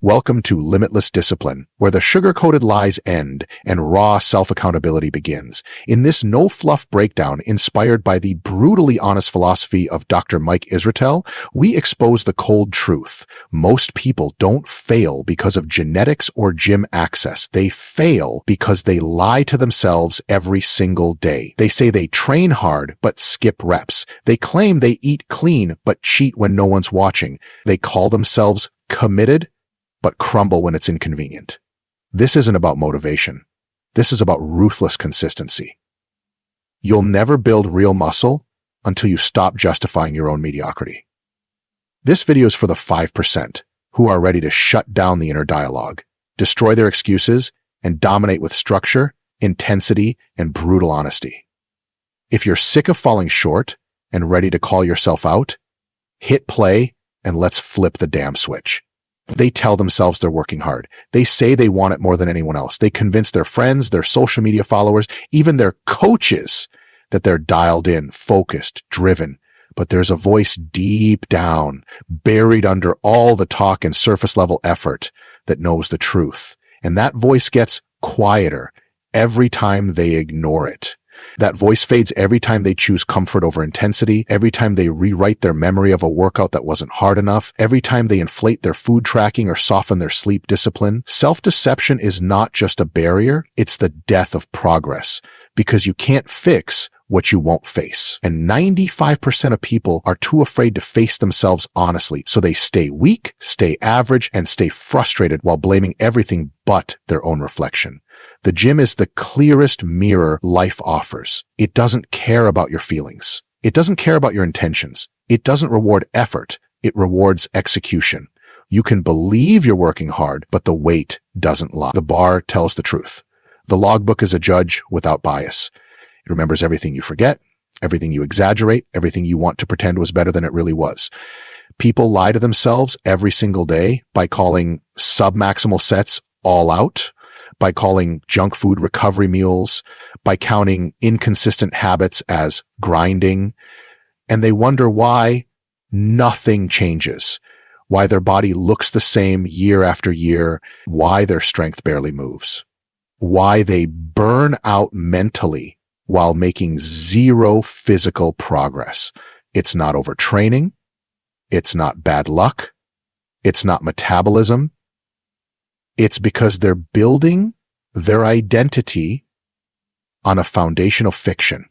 Welcome to Limitless Discipline, where the sugar-coated lies end and raw self-accountability begins. In this no-fluff breakdown inspired by the brutally honest philosophy of Dr. Mike Israetel, we expose the cold truth. Most people don't fail because of genetics or gym access. They fail because they lie to themselves every single day. They say they train hard but skip reps. They claim they eat clean but cheat when no one's watching. They call themselves committed but crumble when it's inconvenient. This isn't about motivation. This is about ruthless consistency. You'll never build real muscle until you stop justifying your own mediocrity. This video is for the 5% who are ready to shut down the inner dialogue, destroy their excuses, and dominate with structure, intensity, and brutal honesty. If you're sick of falling short and ready to call yourself out, hit play and let's flip the damn switch. They tell themselves they're working hard. They say they want it more than anyone else. They convince their friends, their social media followers, even their coaches that they're dialed in, focused, driven. But there's a voice deep down, buried under all the talk and surface level effort that knows the truth. And that voice gets quieter every time they ignore it. That voice fades every time they choose comfort over intensity, every time they rewrite their memory of a workout that wasn't hard enough, every time they inflate their food tracking or soften their sleep discipline. Self-deception is not just a barrier, it's the death of progress, because you can't fix what you won't face. And 95% of people are too afraid to face themselves honestly, so they stay weak, stay average, and stay frustrated while blaming everything but their own reflection. The gym is the clearest mirror life offers. It doesn't care about your feelings. It doesn't care about your intentions. It doesn't reward effort. It rewards execution. You can believe you're working hard, but the weight doesn't lie. The bar tells the truth. The logbook is a judge without bias. It remembers everything you forget, everything you exaggerate, everything you want to pretend was better than it really was. People lie to themselves every single day by calling submaximal sets all out, by calling junk food recovery meals, by counting inconsistent habits as grinding. And they wonder why nothing changes, why their body looks the same year after year, why their strength barely moves, why they burn out mentally while making zero physical progress. It's not overtraining. It's not bad luck. It's not metabolism. It's because they're building their identity on a foundational fiction.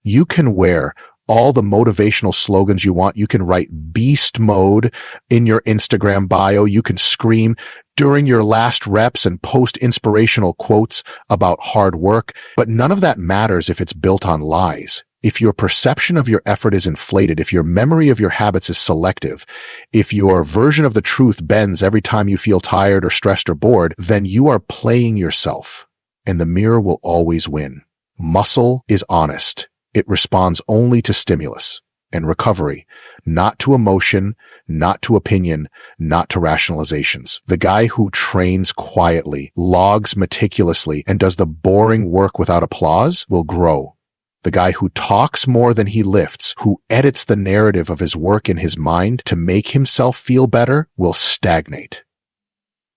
You can wear all the motivational slogans you want. You can write beast mode in your Instagram bio. You can scream during your last reps and post inspirational quotes about hard work. But none of that matters if it's built on lies. If your perception of your effort is inflated, if your memory of your habits is selective, if your version of the truth bends every time you feel tired or stressed or bored, then you are playing yourself, and the mirror will always win. Muscle is honest. It responds only to stimulus and recovery, not to emotion, not to opinion, not to rationalizations. The guy who trains quietly, logs meticulously, and does the boring work without applause will grow. The guy who talks more than he lifts, who edits the narrative of his work in his mind to make himself feel better, will stagnate.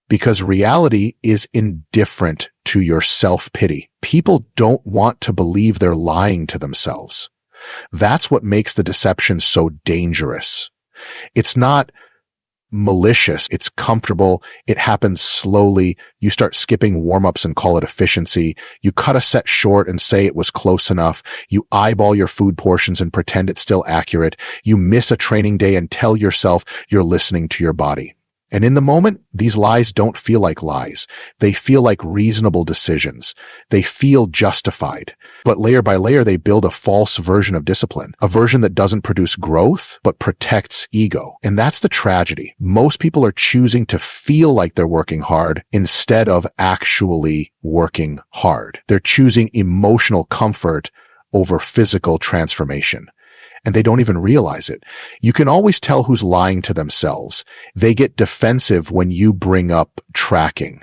Because reality is indifferent to your self-pity. People don't want to believe they're lying to themselves. That's what makes the deception so dangerous. It's not malicious. It's comfortable. It happens slowly. You start skipping warm-ups and call it efficiency. You cut a set short and say it was close enough. You eyeball your food portions and pretend it's still accurate. You miss a training day and tell yourself you're listening to your body. And in the moment, these lies don't feel like lies. They feel like reasonable decisions. They feel justified. But layer by layer, they build a false version of discipline, a version that doesn't produce growth, but protects ego. And that's the tragedy. Most people are choosing to feel like they're working hard instead of actually working hard. They're choosing emotional comfort over physical transformation. And they don't even realize it. You can always tell who's lying to themselves. They get defensive when you bring up tracking.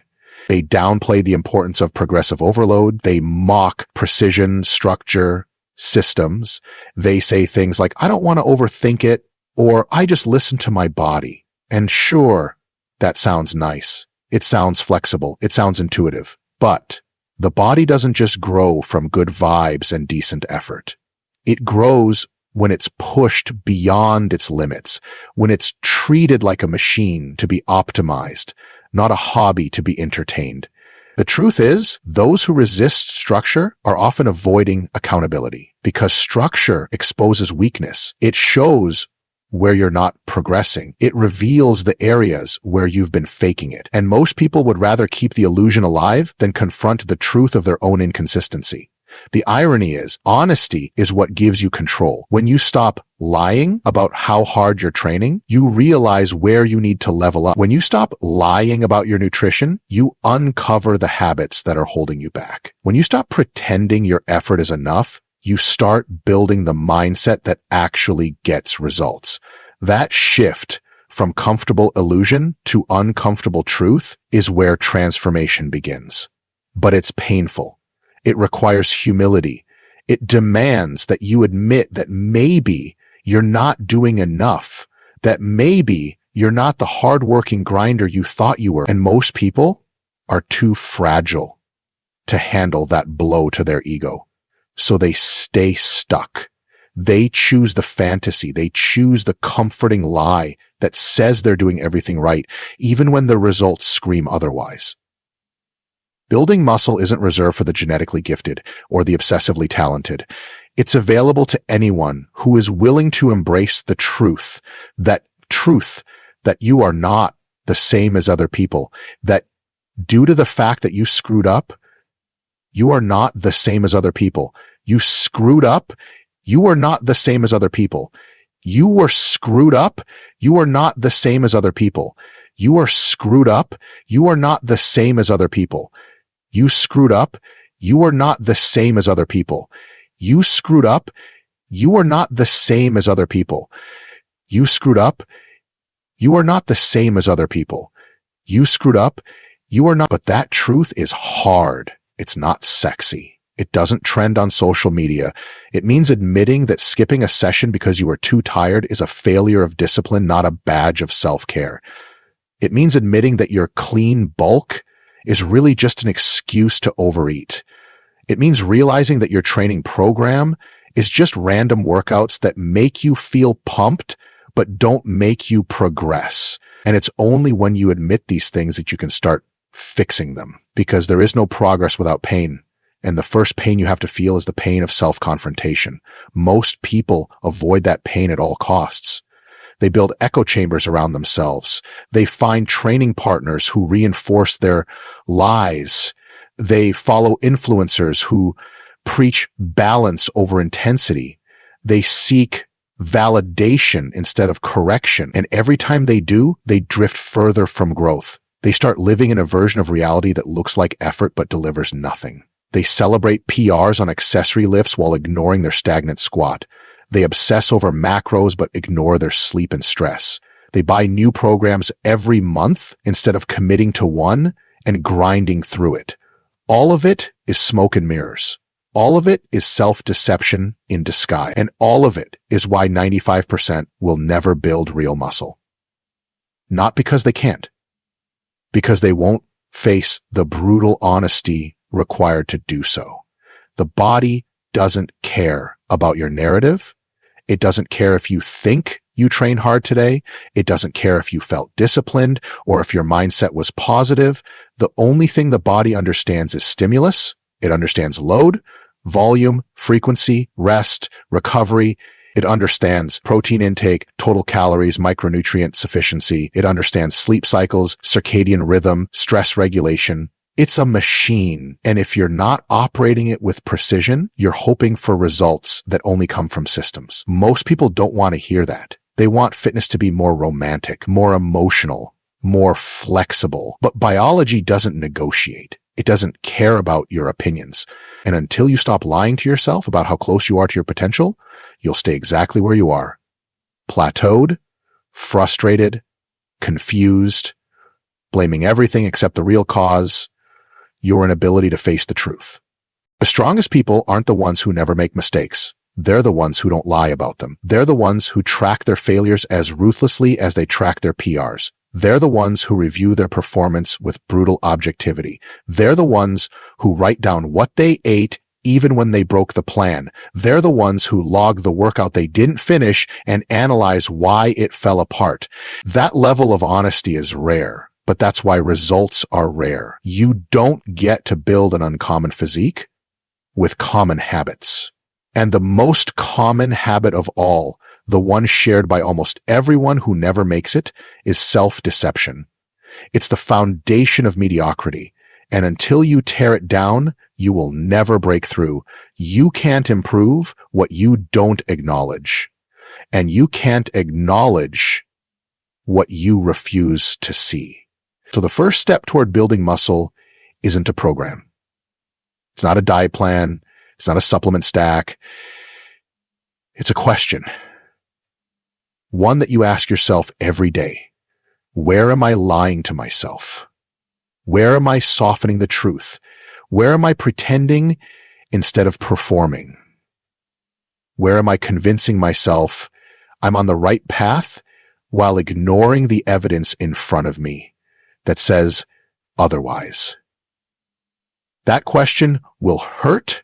They downplay the importance of progressive overload. They mock precision, structure, systems. They say things like, I don't want to overthink it, or I just listen to my body. And sure, That sounds nice. It sounds flexible. It sounds intuitive. But the body doesn't just grow from good vibes and decent effort. It grows when it's pushed beyond its limits, when it's treated like a machine to be optimized, not a hobby to be entertained. The truth is, those who resist structure are often avoiding accountability because structure exposes weakness. It shows where you're not progressing. It reveals the areas where you've been faking it. And most people would rather keep the illusion alive than confront the truth of their own inconsistency. The irony is, honesty is what gives you control. When you stop lying about how hard you're training, you realize where you need to level up. When you stop lying about your nutrition, you uncover the habits that are holding you back. When you stop pretending your effort is enough, you start building the mindset that actually gets results. That shift from comfortable illusion to uncomfortable truth is where transformation begins. But it's painful. It requires humility. It demands that you admit that maybe you're not doing enough, that maybe you're not the hardworking grinder you thought you were. And most people are too fragile to handle that blow to their ego. So they stay stuck. They choose the fantasy. They choose the comforting lie that says they're doing everything right, even when the results scream otherwise. Building muscle isn't reserved for the genetically gifted or the obsessively talented. It's available to anyone who is willing to embrace the truth that you are not the same as other people, that due to the fact that you screwed up, you are not the same as other people. You screwed up. You are not the same as other people. You were screwed up. You are not the same as other people. You are screwed up. You are not the same as other people. You screwed up. You are not the same as other people. You screwed up. You are not the same as other people. You screwed up. You are not the same as other people. You screwed up. You are not. But that truth is hard. It's not sexy. It doesn't trend on social media. It means admitting that skipping a session because you are too tired is a failure of discipline, not a badge of self-care. It means admitting that your clean bulk is really just an excuse to overeat. It means realizing that your training program is just random workouts that make you feel pumped, but don't make you progress. And it's only when you admit these things that you can start fixing them, because there is no progress without pain. And the first pain you have to feel is the pain of self-confrontation. Most people avoid that pain at all costs. They build echo chambers around themselves. They find training partners who reinforce their lies. They follow influencers who preach balance over intensity. They seek validation instead of correction. And every time they do, they drift further from growth. They start living in a version of reality that looks like effort but delivers nothing. They celebrate PRs on accessory lifts while ignoring their stagnant squat. They obsess over macros but ignore their sleep and stress. They buy new programs every month instead of committing to one and grinding through it. All of it is smoke and mirrors. All of it is self-deception in disguise. And all of it is why 95% will never build real muscle. Not because they can't, because they won't face the brutal honesty required to do so. The body doesn't care about your narrative. It doesn't care if you think you trained hard today. It doesn't care if you felt disciplined or if your mindset was positive. The only thing the body understands is stimulus. It understands load, volume, frequency, rest, recovery. It understands protein intake, total calories, micronutrient sufficiency. It understands sleep cycles, circadian rhythm, stress regulation. It's a machine, and if you're not operating it with precision, you're hoping for results that only come from systems. Most people don't want to hear that. They want fitness to be more romantic, more emotional, more flexible. But biology doesn't negotiate. It doesn't care about your opinions. And until you stop lying to yourself about how close you are to your potential, you'll stay exactly where you are. Plateaued, frustrated, confused, blaming everything except the real cause, your inability to face the truth. The strongest people aren't the ones who never make mistakes. They're the ones who don't lie about them. They're the ones who track their failures as ruthlessly as they track their PRs. They're the ones who review their performance with brutal objectivity. They're the ones who write down what they ate even when they broke the plan. They're the ones who log the workout they didn't finish and analyze why it fell apart. That level of honesty is rare, but that's why results are rare. You don't get to build an uncommon physique with common habits. And the most common habit of all, the one shared by almost everyone who never makes it, is self-deception. It's the foundation of mediocrity. And until you tear it down, you will never break through. You can't improve what you don't acknowledge. And you can't acknowledge what you refuse to see. So the first step toward building muscle isn't a program. It's not a diet plan. It's not a supplement stack. It's a question. One that you ask yourself every day. Where am I lying to myself? Where am I softening the truth? Where am I pretending instead of performing? Where am I convincing myself I'm on the right path while ignoring the evidence in front of me that says otherwise? That question will hurt,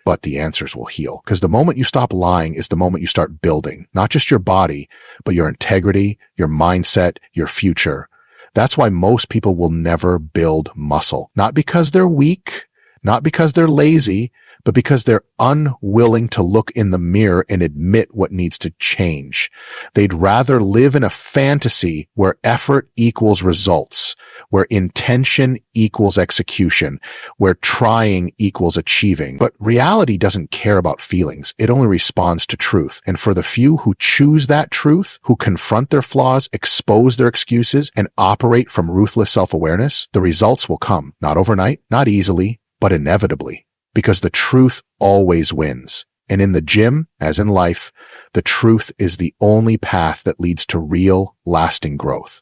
but the answers will heal. Because the moment you stop lying is the moment you start building, not just your body, but your integrity, your mindset, your future. That's why most people will never build muscle. Not because they're weak, not because they're lazy, but because they're unwilling to look in the mirror and admit what needs to change. They'd rather live in a fantasy where effort equals results, where intention equals execution, where trying equals achieving. But reality doesn't care about feelings. It only responds to truth. And for the few who choose that truth, who confront their flaws, expose their excuses, and operate from ruthless self-awareness, the results will come. Not overnight, not easily, but inevitably. Because the truth always wins. And in the gym, as in life, the truth is the only path that leads to real, lasting growth.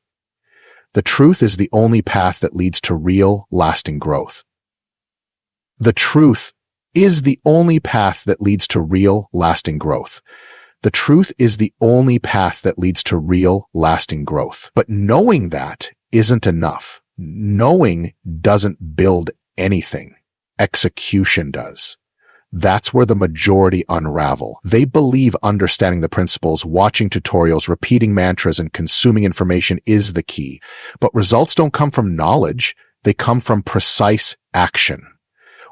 The truth is the only path that leads to real, lasting growth. The truth is the only path that leads to real, lasting growth. The truth is the only path that leads to real, lasting growth. But knowing that isn't enough. Knowing doesn't build anything. Execution does. That's where the majority unravel. They believe understanding the principles, watching tutorials, repeating mantras, and consuming information is the key. But results don't come from knowledge. They come from precise action.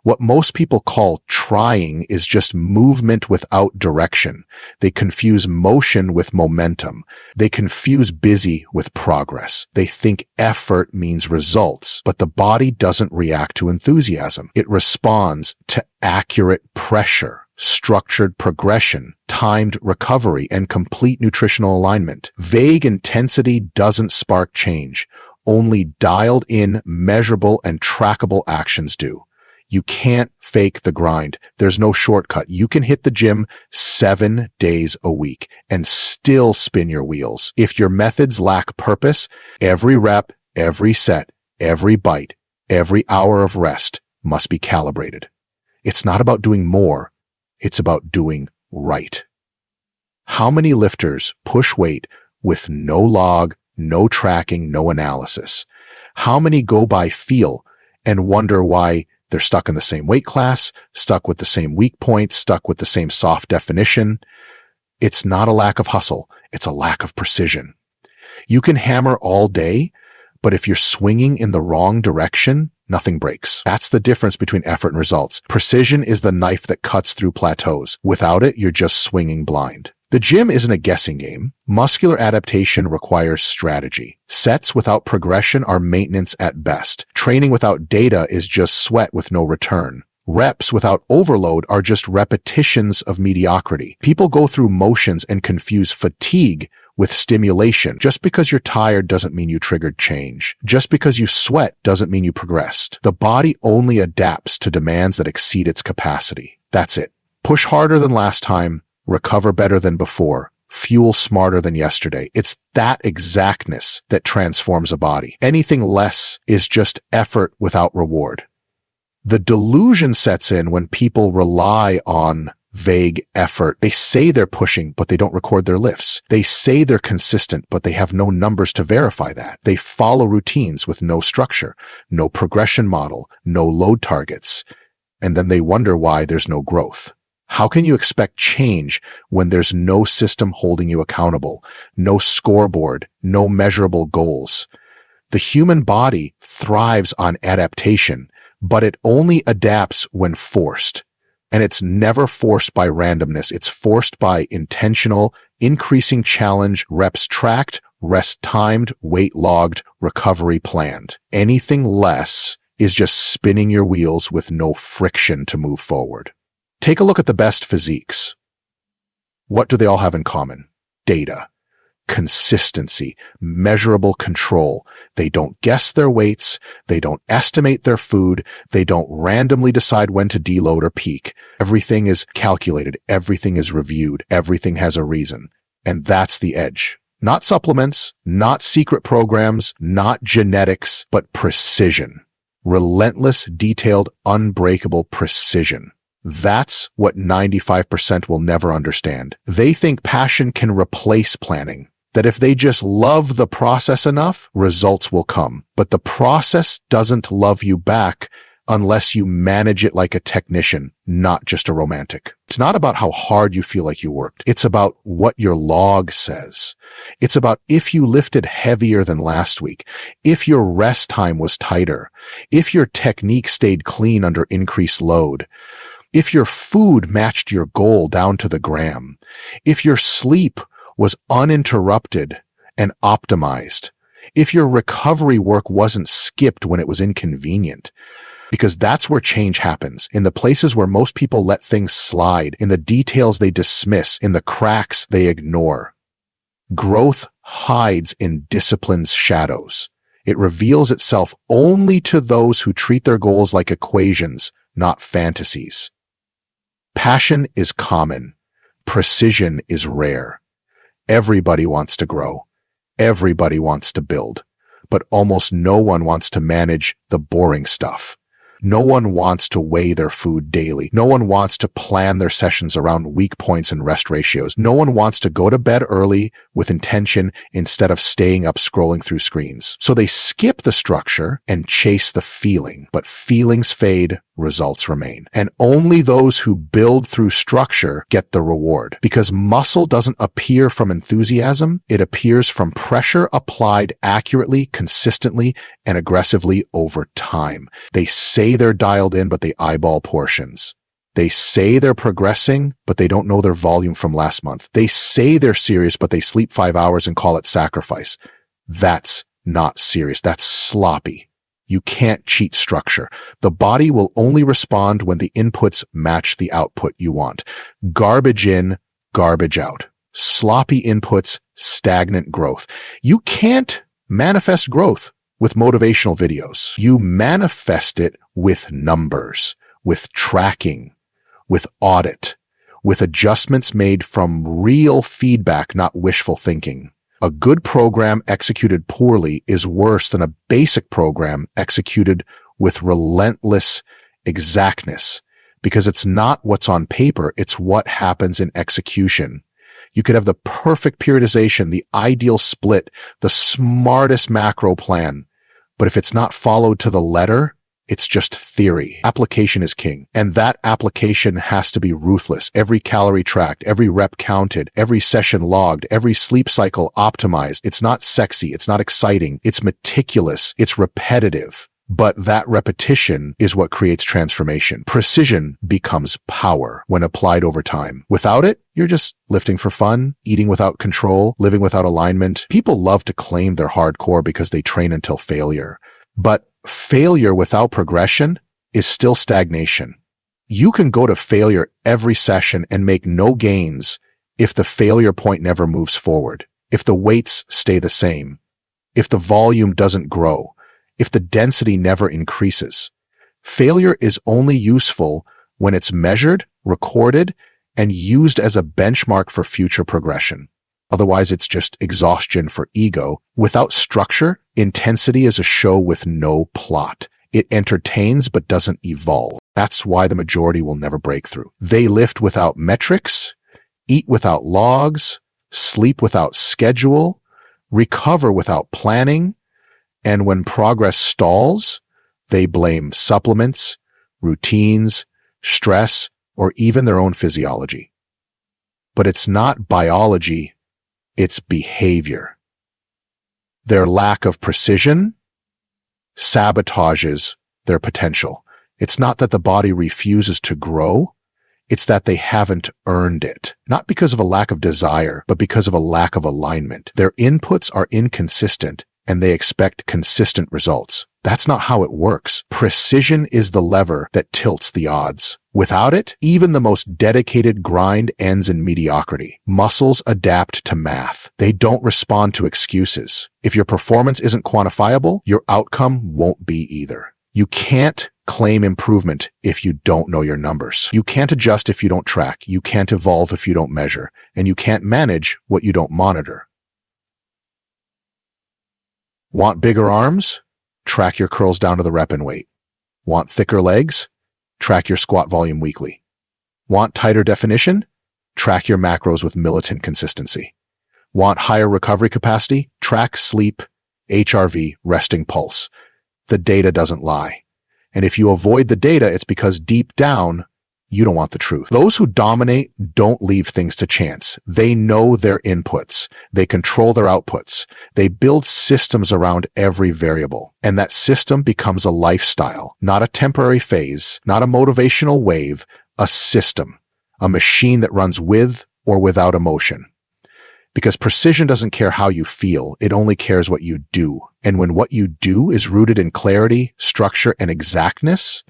What most people call trying is just movement without direction. They confuse motion with momentum. They confuse busy with progress. They think effort means results, but the body doesn't react to enthusiasm. It responds to accurate pressure, structured progression, timed recovery, and complete nutritional alignment. Vague intensity doesn't spark change. Only dialed-in, measurable, and trackable actions do. You can't fake the grind. There's no shortcut. You can hit the gym 7 days a week and still spin your wheels. If your methods lack purpose, every rep, every set, every bite, every hour of rest must be calibrated. It's not about doing more. It's about doing right. How many lifters push weight with no log, no tracking, no analysis? How many go by feel and wonder why they're stuck in the same weight class, stuck with the same weak points, stuck with the same soft definition? It's not a lack of hustle. It's a lack of precision. You can hammer all day, but if you're swinging in the wrong direction, nothing breaks. That's the difference between effort and results. Precision is the knife that cuts through plateaus. Without it, you're just swinging blind. The gym isn't a guessing game. Muscular adaptation requires strategy. Sets without progression are maintenance at best. Training without data is just sweat with no return. Reps without overload are just repetitions of mediocrity. People go through motions and confuse fatigue with stimulation. Just because you're tired doesn't mean you triggered change. Just because you sweat doesn't mean you progressed. The body only adapts to demands that exceed its capacity. That's it. Push harder than last time. Recover better than before, fuel smarter than yesterday. It's that exactness that transforms a body. Anything less is just effort without reward. The delusion sets in when people rely on vague effort. They say they're pushing, but they don't record their lifts. They say they're consistent, but they have no numbers to verify that. They follow routines with no structure, no progression model, no load targets. And then they wonder why there's no growth. How can you expect change when there's no system holding you accountable, no scoreboard, no measurable goals? The human body thrives on adaptation, but it only adapts when forced. And it's never forced by randomness. It's forced by intentional, increasing challenge, reps tracked, rest timed, weight logged, recovery planned. Anything less is just spinning your wheels with no friction to move forward. Take a look at the best physiques. What do they all have in common? Data. Consistency, measurable control. They don't guess their weights. They don't estimate their food. They don't randomly decide when to deload or peak. Everything is calculated. Everything is reviewed. Everything has a reason. And that's the edge. Not supplements, not secret programs, not genetics, but precision. Relentless, detailed, unbreakable precision. That's what 95% will never understand. They think passion can replace planning. That if they just love the process enough, results will come. But the process doesn't love you back unless you manage it like a technician, not just a romantic. It's not about how hard you feel like you worked. It's about what your log says. It's about if you lifted heavier than last week, if your rest time was tighter, if your technique stayed clean under increased load, if your food matched your goal down to the gram, if your sleep was uninterrupted and optimized, if your recovery work wasn't skipped when it was inconvenient. Because that's where change happens, in the places where most people let things slide, in the details they dismiss, in the cracks they ignore. Growth hides in discipline's shadows. It reveals itself only to those who treat their goals like equations, not fantasies. Passion is common. Precision is rare. Everybody wants to grow. Everybody wants to build. But almost no one wants to manage the boring stuff. No one wants to weigh their food daily. No one wants to plan their sessions around weak points and rest ratios. No one wants to go to bed early with intention instead of staying up scrolling through screens. So they skip the structure and chase the feeling. But feelings fade, results remain. And only those who build through structure get the reward. Because muscle doesn't appear from enthusiasm, it appears from pressure applied accurately, consistently, and aggressively over time. They say they're dialed in, but they eyeball portions. They say they're progressing, but they don't know their volume from last month. They say they're serious, but they sleep 5 hours and call it sacrifice. That's not serious. That's sloppy. You can't cheat structure. The body will only respond when the inputs match the output you want. Garbage in, garbage out. Sloppy inputs, stagnant growth. You can't manifest growth with motivational videos. You manifest it with numbers, with tracking, with audit, with adjustments made from real feedback, not wishful thinking. A good program executed poorly is worse than a basic program executed with relentless exactness, because it's not what's on paper, it's what happens in execution. You could have the perfect periodization, the ideal split, the smartest macro plan, but if it's not followed to the letter, it's just theory. Application is king, and that application has to be ruthless. Every calorie tracked, every rep counted, every session logged, every sleep cycle optimized. It's not sexy, it's not exciting, it's meticulous, it's repetitive. But that repetition is what creates transformation. Precision becomes power when applied over time. Without it, you're just lifting for fun, eating without control, living without alignment. People love to claim they're hardcore because they train until failure. But failure without progression is still stagnation. You can go to failure every session and make no gains if the failure point never moves forward, if the weights stay the same, if the volume doesn't grow, if the density never increases. Failure is only useful when it's measured, recorded, and used as a benchmark for future progression. Otherwise, it's just exhaustion for ego. Without structure, intensity is a show with no plot. It entertains but doesn't evolve. That's why the majority will never break through. They lift without metrics, eat without logs, sleep without schedule, recover without planning, and when progress stalls, they blame supplements, routines, stress, or even their own physiology. But it's not biology, it's behavior. Their lack of precision sabotages their potential. It's not that the body refuses to grow, it's that they haven't earned it. Not because of a lack of desire, but because of a lack of alignment. Their inputs are inconsistent, and they expect consistent results. That's not how it works. Precision is the lever that tilts the odds. Without it, even the most dedicated grind ends in mediocrity. Muscles adapt to math. They don't respond to excuses. If your performance isn't quantifiable, your outcome won't be either. You can't claim improvement if you don't know your numbers. You can't adjust if you don't track. You can't evolve if you don't measure. And you can't manage what you don't monitor. Want bigger arms? Track your curls down to the rep and weight. Want thicker legs? Track your squat volume weekly. Want tighter definition? Track your macros with militant consistency. Want higher recovery capacity? Track sleep, HRV, resting pulse. The data doesn't lie. And if you avoid the data, it's because deep down, you don't want the truth. Those who dominate don't leave things to chance. They know their inputs. They control their outputs. They build systems around every variable. And that system becomes a lifestyle, not a temporary phase, not a motivational wave, a system, a machine that runs with or without emotion. Because precision doesn't care how you feel, it only cares what you do. And when what you do is rooted in clarity, structure, and exactness,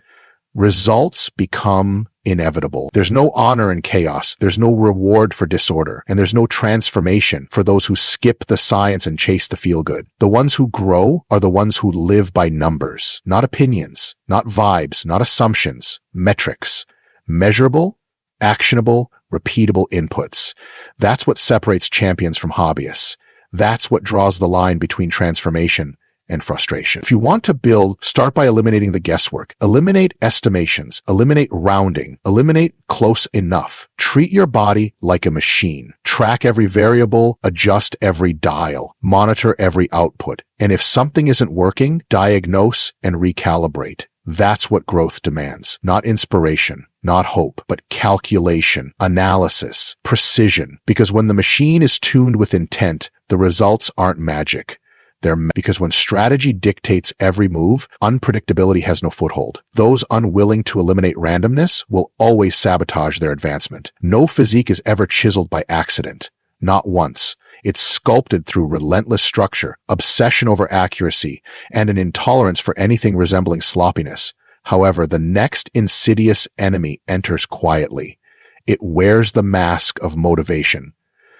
results become inevitable. There's no honor in chaos, there's no reward for disorder, and there's no transformation for those who skip the science and chase the feel-good. The ones who grow are the ones who live by numbers, not opinions, not vibes, not assumptions, metrics. Measurable, actionable, repeatable inputs. That's what separates champions from hobbyists. That's what draws the line between transformation and frustration. If you want to build, start by eliminating the guesswork. Eliminate estimations, eliminate rounding, eliminate close enough. Treat your body like a machine. Track every variable, adjust every dial, monitor every output. And if something isn't working, diagnose and recalibrate. That's what growth demands. Not inspiration, not hope, but calculation, analysis, precision. Because when the machine is tuned with intent, the results aren't magic. Because when strategy dictates every move, unpredictability has no foothold. Those unwilling to eliminate randomness will always sabotage their advancement. No physique is ever chiseled by accident. Not once. It's sculpted through relentless structure, obsession over accuracy, and an intolerance for anything resembling sloppiness. However, the next insidious enemy enters quietly. It wears the mask of motivation.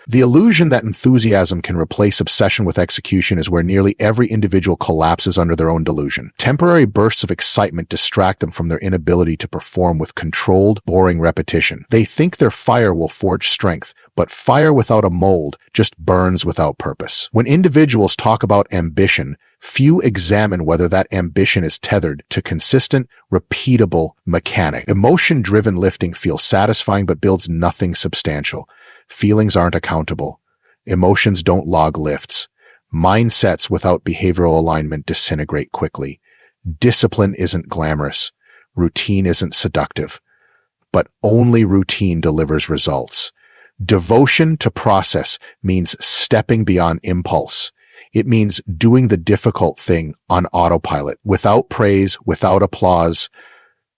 The illusion that enthusiasm can replace obsession with execution is where nearly every individual collapses under their own delusion. Temporary bursts of excitement distract them from their inability to perform with controlled, boring repetition. They think their fire will forge strength, but fire without a mold just burns without purpose. When individuals talk about ambition, few examine whether that ambition is tethered to consistent, repeatable mechanic. Emotion-driven lifting feels satisfying but builds nothing substantial. Feelings aren't accountable. Emotions don't log lifts. Mindsets without behavioral alignment disintegrate quickly. Discipline isn't glamorous. Routine isn't seductive. But only routine delivers results. Devotion to process means stepping beyond impulse. It means doing the difficult thing on autopilot, without praise, without applause,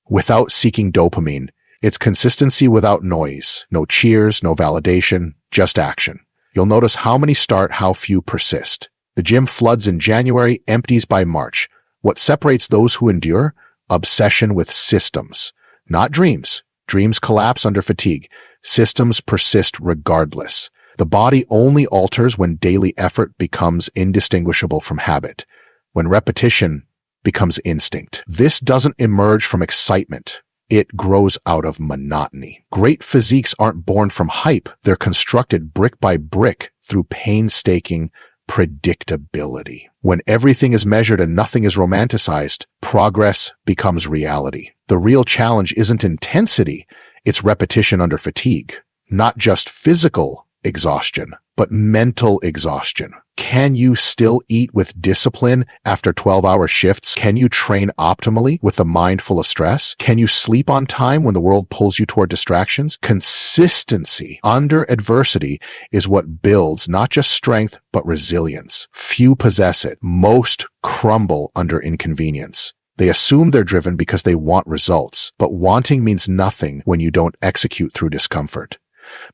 without seeking dopamine. It's consistency without noise. No cheers, no validation, just action. You'll notice how many start, how few persist. The gym floods in January, empties by March. What separates those who endure? Obsession with systems. Not dreams. Dreams collapse under fatigue. Systems persist regardless. The body only alters when daily effort becomes indistinguishable from habit, when repetition becomes instinct. This doesn't emerge from excitement. It grows out of monotony. Great physiques aren't born from hype. They're constructed brick by brick through painstaking predictability. When everything is measured and nothing is romanticized, progress becomes reality. The real challenge isn't intensity, it's repetition under fatigue. Not just physical exhaustion, but mental exhaustion. Can you still eat with discipline after 12-hour shifts? Can you train optimally with a mind full of stress? Can you sleep on time when the world pulls you toward distractions? Consistency under adversity is what builds not just strength, but resilience. Few possess it. Most crumble under inconvenience. They assume they're driven because they want results, but wanting means nothing when you don't execute through discomfort.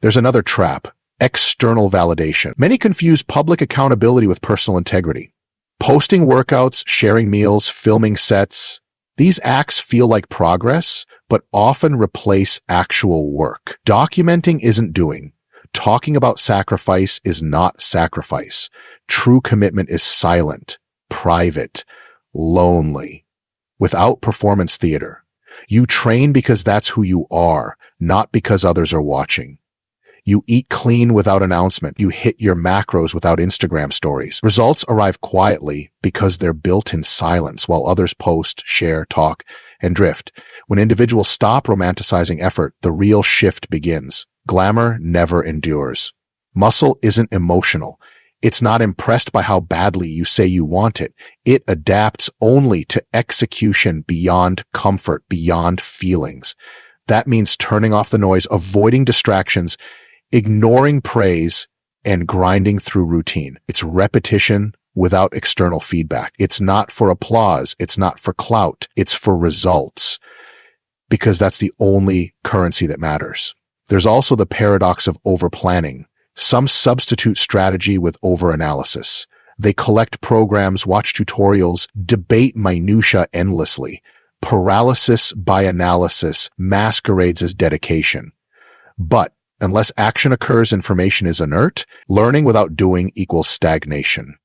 There's another trap. External validation. Many confuse public accountability with personal integrity. Posting workouts, sharing meals, filming sets. These acts feel like progress, but often replace actual work. Documenting isn't doing. Talking about sacrifice is not sacrifice. True commitment is silent, private, lonely, without performance theater. You train because that's who you are, not because others are watching. You eat clean without announcement. You hit your macros without Instagram stories. Results arrive quietly because they're built in silence while others post, share, talk, and drift. When individuals stop romanticizing effort, the real shift begins. Glamour never endures. Muscle isn't emotional. It's not impressed by how badly you say you want it. It adapts only to execution beyond comfort, beyond feelings. That means turning off the noise, avoiding distractions, ignoring praise, and grinding through routine. It's repetition without external feedback. It's not for applause. It's not for clout. It's for results, because that's the only currency that matters. There's also the paradox of overplanning. Some substitute strategy with overanalysis. They collect programs, watch tutorials, debate minutia endlessly. Paralysis by analysis masquerades as dedication. But unless action occurs, information is inert. Learning without doing equals stagnation.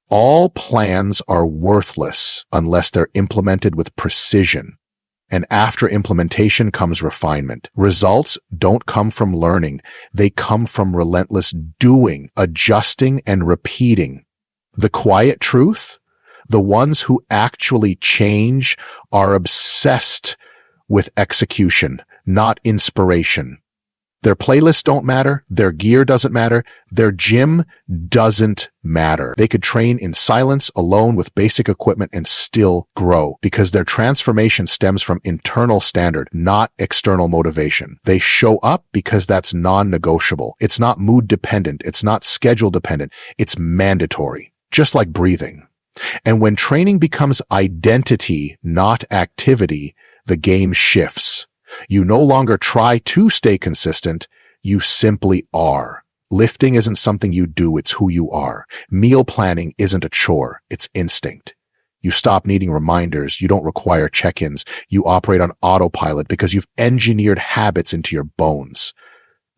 All plans are worthless unless they're implemented with precision. And after implementation comes refinement. Results don't come from learning. They come from relentless doing, adjusting, and repeating. The quiet truth? The ones who actually change are obsessed with execution, not inspiration. Their playlists don't matter. Their gear doesn't matter. Their gym doesn't matter. They could train in silence, alone, with basic equipment and still grow because their transformation stems from internal standard, not external motivation. They show up because that's non-negotiable. It's not mood dependent. It's not schedule dependent. It's mandatory, just like breathing. And when training becomes identity, not activity, the game shifts. You no longer try to stay consistent, you simply are. Lifting isn't something you do, it's who you are. Meal planning isn't a chore, it's instinct. You stop needing reminders, you don't require check-ins, you operate on autopilot because you've engineered habits into your bones.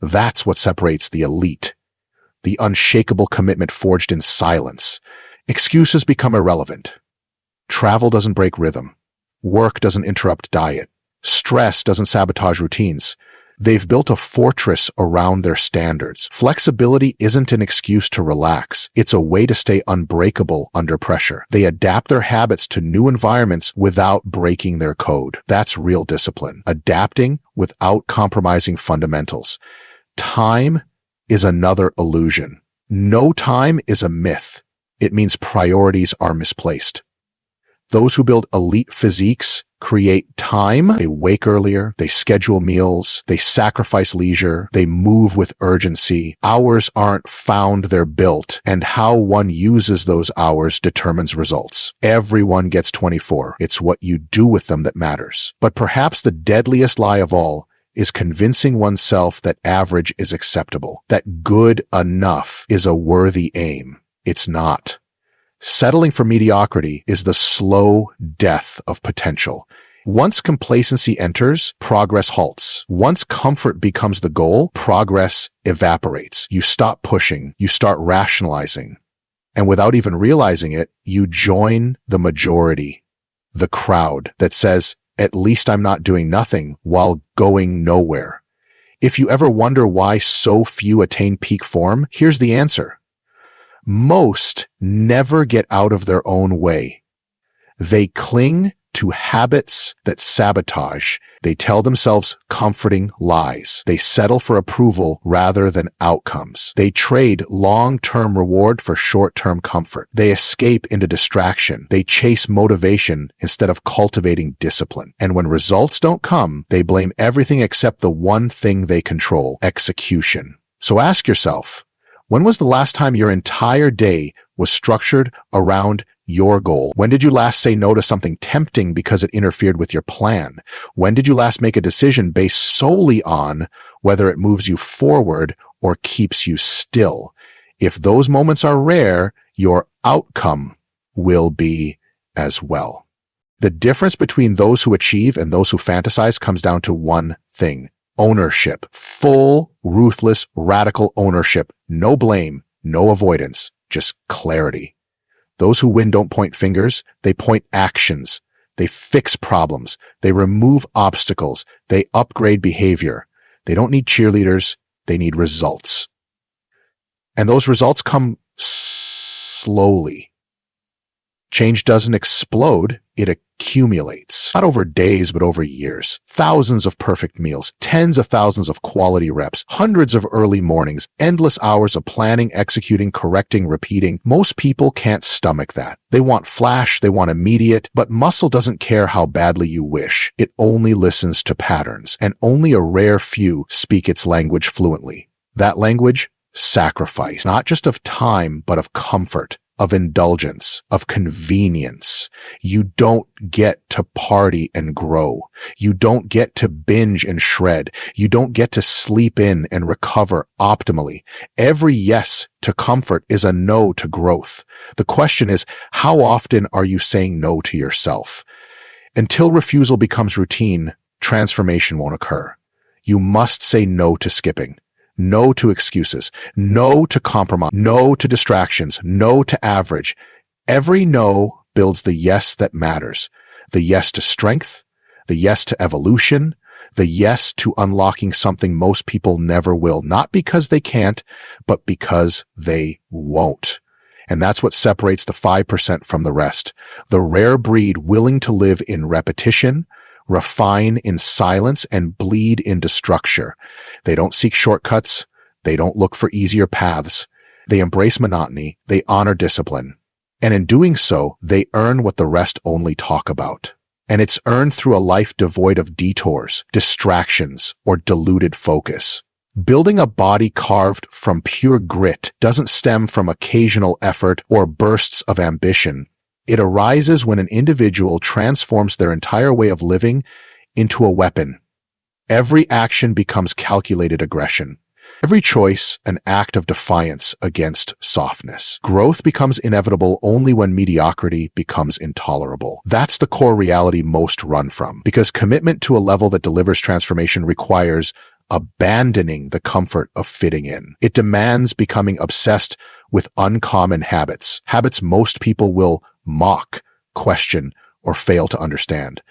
That's what separates the elite. The unshakable commitment forged in silence. Excuses become irrelevant. Travel doesn't break rhythm. Work doesn't interrupt diet. Stress doesn't sabotage routines. They've built a fortress around their standards. Flexibility isn't an excuse to relax. It's a way to stay unbreakable under pressure. They adapt their habits to new environments without breaking their code. That's real discipline. Adapting without compromising fundamentals. Time is another illusion. No time is a myth. It means priorities are misplaced. Those who build elite physiques create time. They wake earlier, they schedule meals, they sacrifice leisure, they move with urgency. Hours aren't found, they're built, and how one uses those hours determines results. Everyone gets 24. It's what you do with them that matters. But perhaps the deadliest lie of all is convincing oneself that average is acceptable, that good enough is a worthy aim. It's not. Settling for mediocrity is the slow death of potential. Once complacency enters, progress halts. Once comfort becomes the goal, progress evaporates. You stop pushing, you start rationalizing. And without even realizing it, you join the majority, the crowd that says, at least I'm not doing nothing while going nowhere. If you ever wonder why so few attain peak form, here's the answer. Most never get out of their own way. They cling to habits that sabotage. They tell themselves comforting lies. They settle for approval rather than outcomes. They trade long-term reward for short-term comfort. They escape into distraction. They chase motivation instead of cultivating discipline. And when results don't come, they blame everything except the one thing they control: execution. So ask yourself, when was the last time your entire day was structured around your goal? When did you last say no to something tempting because it interfered with your plan? When did you last make a decision based solely on whether it moves you forward or keeps you still? If those moments are rare, your outcome will be as well. The difference between those who achieve and those who fantasize comes down to one thing: ownership. Full, ruthless, radical ownership. No blame, no avoidance, just clarity. Those who win don't point fingers, they point actions. They fix problems. They remove obstacles. They upgrade behavior. They don't need cheerleaders, they need results. And those results come slowly. Change doesn't explode, it accumulates. Not over days, but over years. Thousands of perfect meals, tens of thousands of quality reps, hundreds of early mornings, endless hours of planning, executing, correcting, repeating. Most people can't stomach that. They want flash, they want immediate, but muscle doesn't care how badly you wish. It only listens to patterns, and only a rare few speak its language fluently. That language? Sacrifice. Not just of time, but of comfort, of indulgence, of convenience. You don't get to party and grow. You don't get to binge and shred. You don't get to sleep in and recover optimally. Every yes to comfort is a no to growth. The question is, how often are you saying no to yourself? Until refusal becomes routine, transformation won't occur. You must say no to skipping. No to excuses, no to compromise, no to distractions, no to average. Every no builds the yes that matters. The yes to strength, the yes to evolution, the yes to unlocking something most people never will, not because they can't, but because they won't. And that's what separates the 5% from the rest. The rare breed willing to live in repetition, refine in silence, and bleed into structure. They don't seek shortcuts. They don't look for easier paths. They embrace monotony. They honor discipline. And in doing so, they earn what the rest only talk about. And it's earned through a life devoid of detours, distractions, or diluted focus. Building a body carved from pure grit doesn't stem from occasional effort or bursts of ambition. It arises when an individual transforms their entire way of living into a weapon. Every action becomes calculated aggression. Every choice an act of defiance against softness. Growth becomes inevitable only when mediocrity becomes intolerable. That's the core reality most run from, because commitment to a level that delivers transformation requires abandoning the comfort of fitting in. It demands becoming obsessed with uncommon habits, habits most people will mock, question, or fail to understand.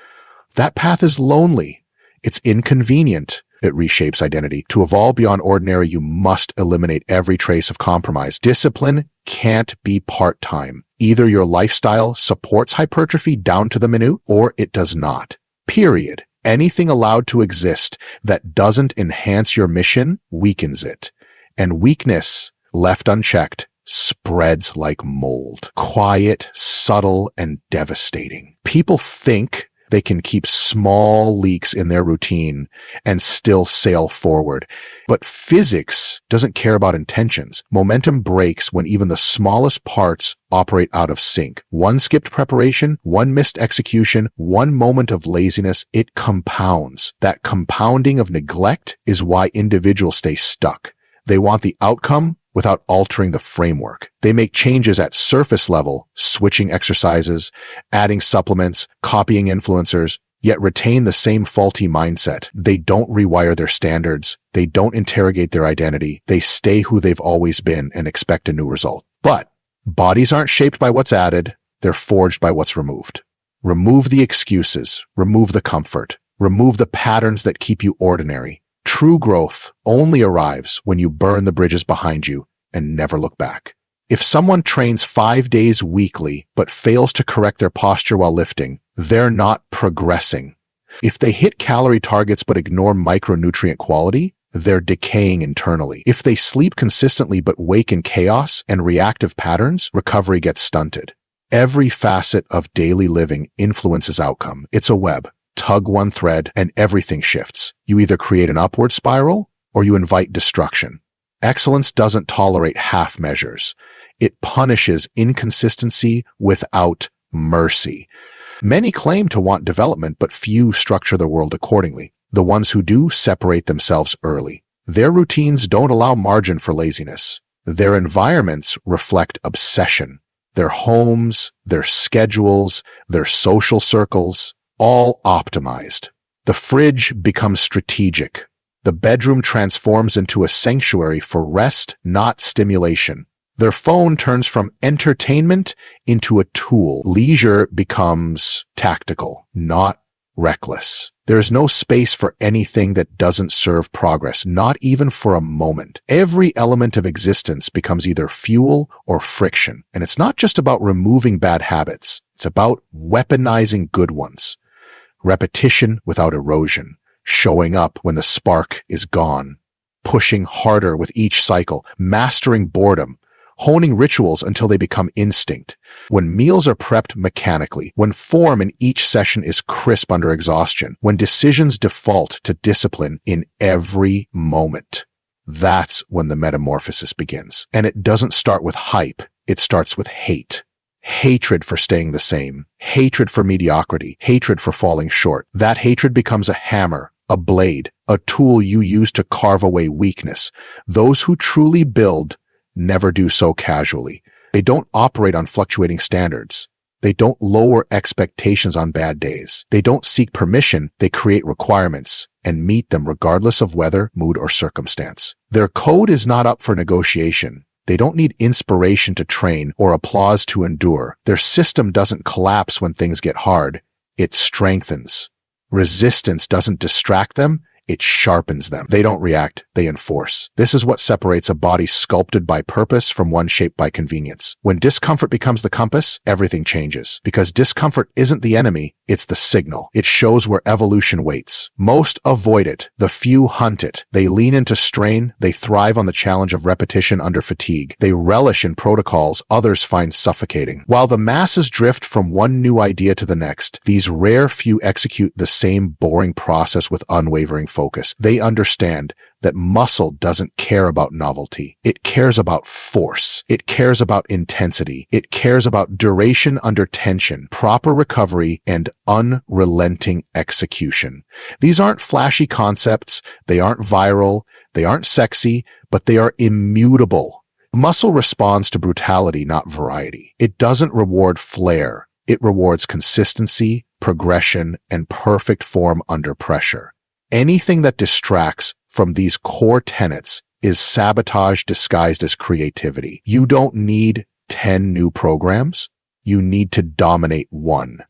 That path is lonely. It's inconvenient. It reshapes identity. To evolve beyond ordinary, you must eliminate every trace of compromise. Discipline can't be part-time. Either your lifestyle supports hypertrophy down to the minute, or it does not. Period. Anything allowed to exist that doesn't enhance your mission weakens it. And weakness, left unchecked, spreads like mold. Quiet, subtle, and devastating. People think they can keep small leaks in their routine and still sail forward. But physics doesn't care about intentions. Momentum breaks when even the smallest parts operate out of sync. One skipped preparation, one missed execution, one moment of laziness, it compounds. That compounding of neglect is why individuals stay stuck. They want the outcome without altering the framework. They make changes at surface level, switching exercises, adding supplements, copying influencers, yet retain the same faulty mindset. They don't rewire their standards. They don't interrogate their identity. They stay who they've always been and expect a new result. But bodies aren't shaped by what's added. They're forged by what's removed. Remove the excuses. Remove the comfort. Remove the patterns that keep you ordinary. True growth only arrives when you burn the bridges behind you and never look back. If someone trains 5 days weekly but fails to correct their posture while lifting, they're not progressing. If they hit calorie targets but ignore micronutrient quality, they're decaying internally. If they sleep consistently but wake in chaos and reactive patterns, recovery gets stunted. Every facet of daily living influences outcome. It's a web. Tug one thread and everything shifts. You either create an upward spiral or you invite destruction. Excellence doesn't tolerate half measures. It punishes inconsistency without mercy. Many claim to want development, but few structure the world accordingly. The ones who do separate themselves early. Their routines don't allow margin for laziness. Their environments reflect obsession. Their homes, their schedules, their social circles, all optimized. The fridge becomes strategic. The bedroom transforms into a sanctuary for rest, not stimulation. Their phone turns from entertainment into a tool. Leisure becomes tactical, not reckless. There is no space for anything that doesn't serve progress, not even for a moment. Every element of existence becomes either fuel or friction. And it's not just about removing bad habits. It's about weaponizing good ones. Repetition without erosion. Showing up when the spark is gone. Pushing harder with each cycle. Mastering boredom. Honing rituals until they become instinct. When meals are prepped mechanically, when form in each session is crisp under exhaustion, when decisions default to discipline in every moment, that's when the metamorphosis begins. And it doesn't start with hype, it starts with hate. Hatred for staying the same, hatred for mediocrity, hatred for falling short. That hatred becomes a hammer, a blade, a tool you use to carve away weakness. Those who truly build never do so casually. They don't operate on fluctuating standards. They don't lower expectations on bad days. They don't seek permission, they create requirements and meet them regardless of weather, mood, or circumstance. Their code is not up for negotiation. They don't need inspiration to train or applause to endure. Their system doesn't collapse when things get hard. It strengthens. Resistance doesn't distract them. It sharpens them. They don't react, they enforce. This is what separates a body sculpted by purpose from one shaped by convenience. When discomfort becomes the compass, everything changes. Because discomfort isn't the enemy, it's the signal. It shows where evolution waits. Most avoid it. The few hunt it. They lean into strain. They thrive on the challenge of repetition under fatigue. They relish in protocols others find suffocating. While the masses drift from one new idea to the next, these rare few execute the same boring process with unwavering focus. They understand that muscle doesn't care about novelty. It cares about force. It cares about intensity. It cares about duration under tension, proper recovery, and unrelenting execution. These aren't flashy concepts. They aren't viral. They aren't sexy, but they are immutable. Muscle responds to brutality, not variety. It doesn't reward flair. It rewards consistency, progression, and perfect form under pressure. Anything that distracts from these core tenets is sabotage disguised as creativity. You don't need 10 new programs. You need to dominate one.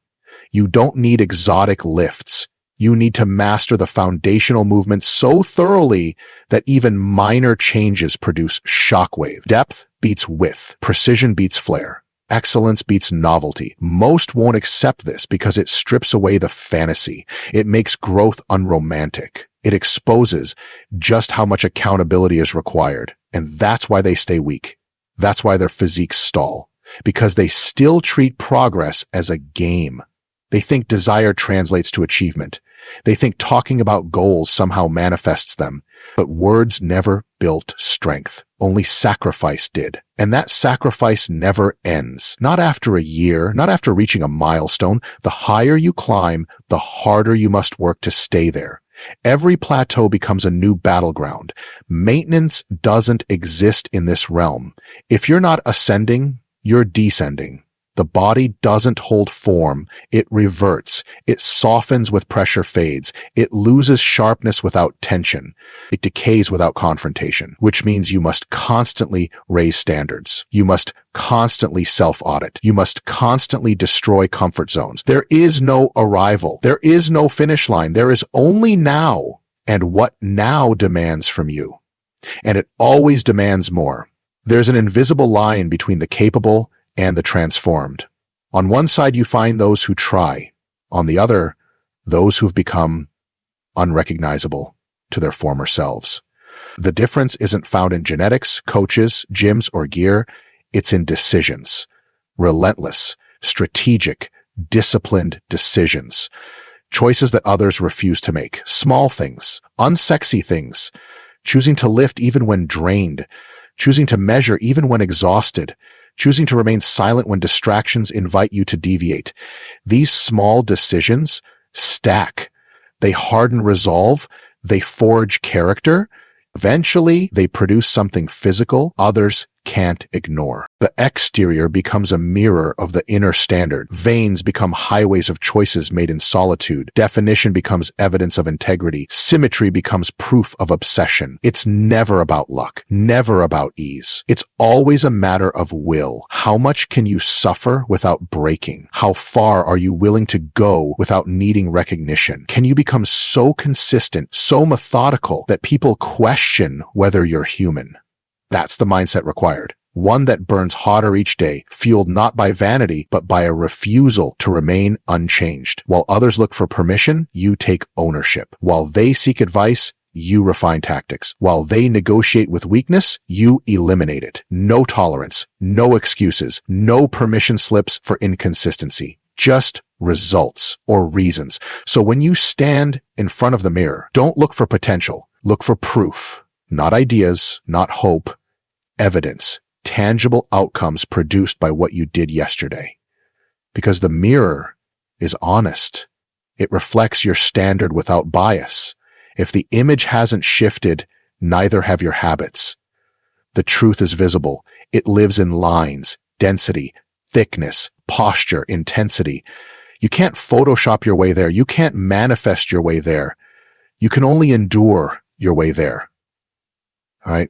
You don't need exotic lifts. You need to master the foundational movements so thoroughly that even minor changes produce shockwave. Depth beats width. Precision beats flair. Excellence beats novelty. Most won't accept this because it strips away the fantasy. It makes growth unromantic. It exposes just how much accountability is required. And that's why they stay weak. That's why their physiques stall. Because they still treat progress as a game. They think desire translates to achievement. They think talking about goals somehow manifests them. But words never built strength. Only sacrifice did. And that sacrifice never ends. Not after a year, not after reaching a milestone. The higher you climb, the harder you must work to stay there. Every plateau becomes a new battleground. Maintenance doesn't exist in this realm. If you're not ascending, you're descending. The body doesn't hold form. It reverts. It softens with pressure fades. It loses sharpness without tension. It decays without confrontation, which means you must constantly raise standards. You must constantly self-audit. You must constantly destroy comfort zones. There is no arrival. There is no finish line. There is only now and what now demands from you. And it always demands more. There's an invisible line between the capable and the transformed. On one side, you find those who try. On the other, those who've become unrecognizable to their former selves. The difference isn't found in genetics, coaches, gyms, or gear. It's in decisions. Relentless, strategic, disciplined decisions. Choices that others refuse to make. Small things, unsexy things. Choosing to lift even when drained. Choosing to measure even when exhausted. Choosing to remain silent when distractions invite you to deviate. These small decisions stack. They harden resolve. They forge character. Eventually, they produce something physical others can't ignore. The exterior becomes a mirror of the inner standard. Veins become highways of choices made in solitude. Definition becomes evidence of integrity. Symmetry becomes proof of obsession. It's never about luck, never about ease. It's always a matter of will. How much can you suffer without breaking? How far are you willing to go without needing recognition? Can you become so consistent, so methodical that people question whether you're human? That's the mindset required. One that burns hotter each day, fueled not by vanity, but by a refusal to remain unchanged. While others look for permission, you take ownership. While they seek advice, you refine tactics. While they negotiate with weakness, you eliminate it. No tolerance, no excuses, no permission slips for inconsistency. Just results or reasons. So when you stand in front of the mirror, don't look for potential. Look for proof. Not ideas, not hope. Evidence, tangible outcomes produced by what you did yesterday. Because the mirror is honest. It reflects your standard without bias. If the image hasn't shifted, neither have your habits. The truth is visible. It lives in lines, density, thickness, posture, intensity. You can't Photoshop your way there. You can't manifest your way there. You can only endure your way there. All right?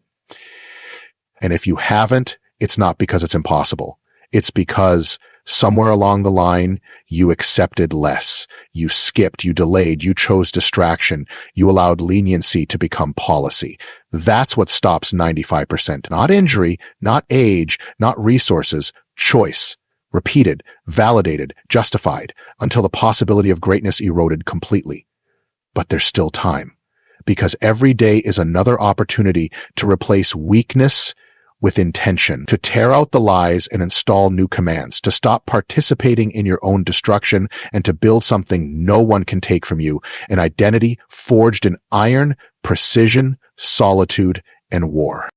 And if you haven't, it's not because it's impossible. It's because somewhere along the line, you accepted less. You skipped, you delayed, you chose distraction. You allowed leniency to become policy. That's what stops 95%. Not injury, not age, not resources, choice. Repeated, validated, justified, until the possibility of greatness eroded completely. But there's still time. Because every day is another opportunity to replace weakness with intention, to tear out the lies and install new commands, to stop participating in your own destruction and to build something no one can take from you, an identity forged in iron, precision, solitude, and war.